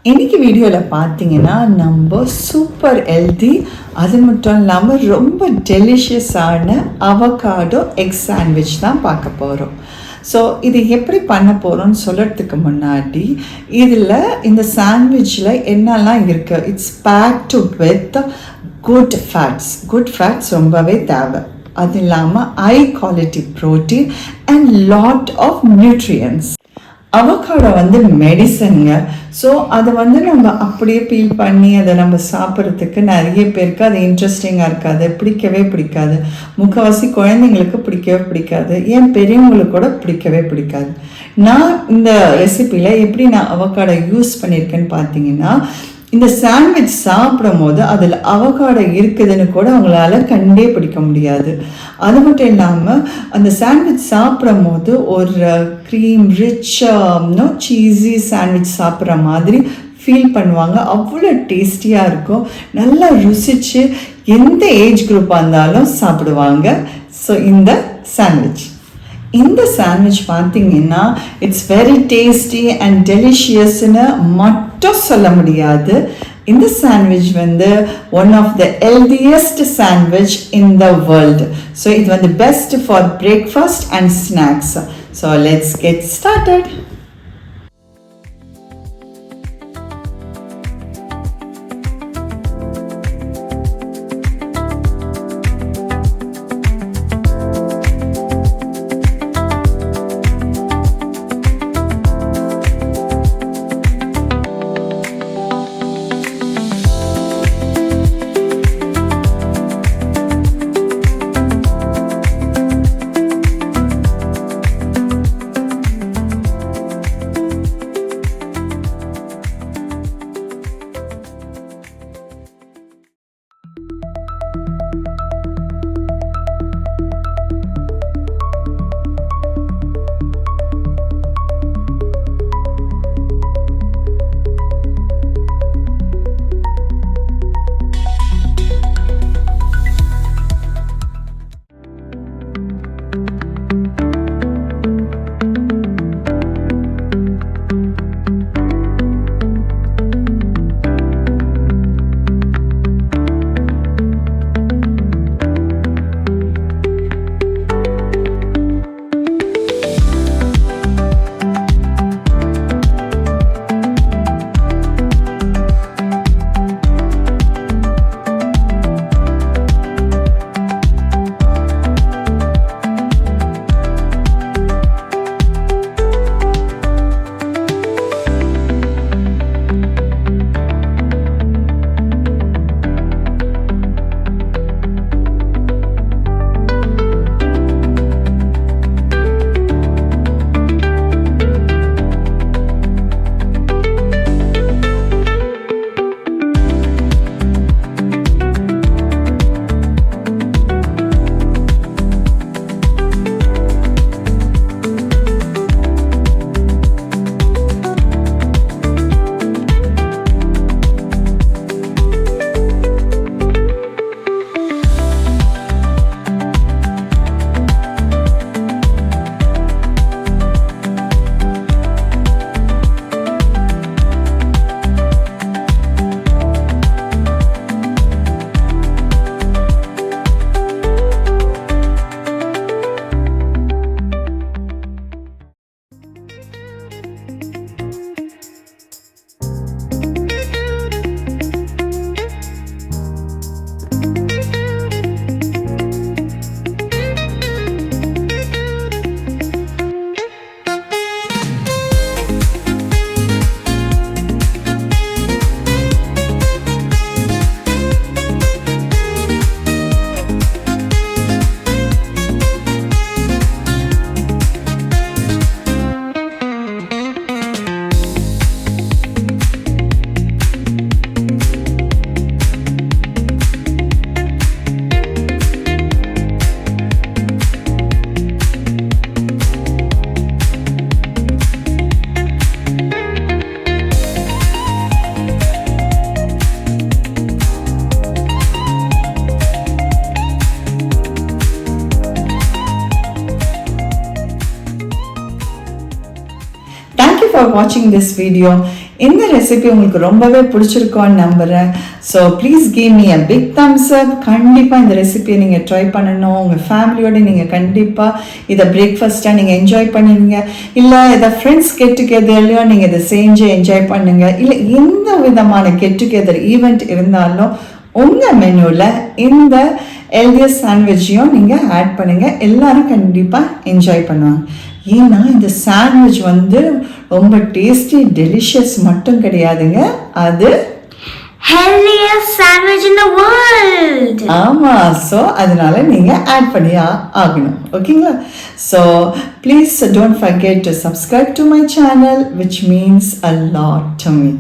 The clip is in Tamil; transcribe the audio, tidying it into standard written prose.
இன்னைக்கு வீடியோவில் பார்த்தீங்கன்னா நம்ம சூப்பர் ஹெல்தி, அது மட்டும் இல்லாமல் ரொம்ப டெலிஷியஸான அவகாடோ எக் சாண்ட்விச் தான் பார்க்க போகிறோம். ஸோ இது எப்படி பண்ண போகிறோம்னு சொல்கிறதுக்கு முன்னாடி இதில் இந்த சாண்ட்விச்சில் என்னெல்லாம் இருக்குது, it's packed with good fats ரொம்பவே தேவை. அது இல்லாமல் high quality protein and lot of nutrients. Avocado மெடிசனுங்க. ஸோ அதை நம்ம அப்படியே பீல் பண்ணி அதை நம்ம சாப்பிட்றதுக்கு நிறைய பேருக்கு அது இன்ட்ரெஸ்டிங்காக இருக்காது, பிடிக்கவே பிடிக்காது. முக்கால்வாசி குழந்தைங்களுக்கு பிடிக்கவே பிடிக்காது, ஏன் பெரியவங்களுக்கு கூட பிடிக்கவே பிடிக்காது. நான் இந்த ரெசிப்பியில் எப்படி நான் அவகாடோ யூஸ் பண்ணியிருக்கேன்னு பார்த்தீங்கன்னா, இந்த சாண்ட்விச் சாப்பிடும் போது அதில் அவகாடோ இருக்குதுன்னு கூட அவங்களால கண்டே பிடிக்க முடியாது. அது மட்டும் இல்லாமல் அந்த சாண்ட்விச் சாப்பிடும் போது ஒரு க்ரீம் ரிச்சாக சீஸி சாண்ட்விச் சாப்பிட்ற மாதிரி ஃபீல் பண்ணுவாங்க. அவ்வளோ டேஸ்டியாக இருக்கும், நல்லா ருசித்து எந்த ஏஜ் குரூப்பாக இருந்தாலும் சாப்பிடுவாங்க. ஸோ இந்த சாண்ட்விச் பார்த்தீங்கன்னா இட்ஸ் வெரி டேஸ்டி அண்ட் டெலிஷியஸ்ன்னு மட்டும் சொல்ல முடியாது. இந்த sandwich one of the healthiest sandwich in the world. So இது best for breakfast and snacks. So let's get started. watching this video. இந்த ரெசிபி உங்களுக்கு ரொம்பவே பிடிச்சிருக்கோன்னு நம்புகிறேன். So please give me a big thumbs up. கண்டிப்பாக இந்த ரெசிபியை நீங்கள் ட்ரை பண்ணணும். உங்கள் ஃபேமிலியோடு நீங்கள் கண்டிப்பாக இதை பிரேக்ஃபாஸ்ட்டாக நீங்கள் என்ஜாய் பண்ணுவீங்க. இல்லை இதை ஃப்ரெண்ட்ஸ் கெட் டுகெதர்லையோ நீங்கள் இதை செஞ்சு என்ஜாய் பண்ணுங்கள். இல்லை எந்த விதமான கெட் டுகெதர் ஈவெண்ட் இருந்தாலும் உங்கள் மெனுவில் இந்த ஹெல்தியஸ்ட் சாண்ட்விச்சையும் நீங்கள் ஆட் பண்ணுங்கள். எல்லாரும் கண்டிப்பாக என்ஜாய் பண்ணுவாங்க. ஏன்னா இந்த சாண்ட்விச் வந்து ரொம்ப டேஸ்டி டெலிஷியஸ் மட்டும் கிடையாதுங்க, அது healthiest sandwich in the world. ஆமாம். ஸோ அதனால நீங்கள் ஆட் பண்ணி ஆகணும். ஓகேங்களா? So please don't forget to subscribe to my channel, which means a lot to me.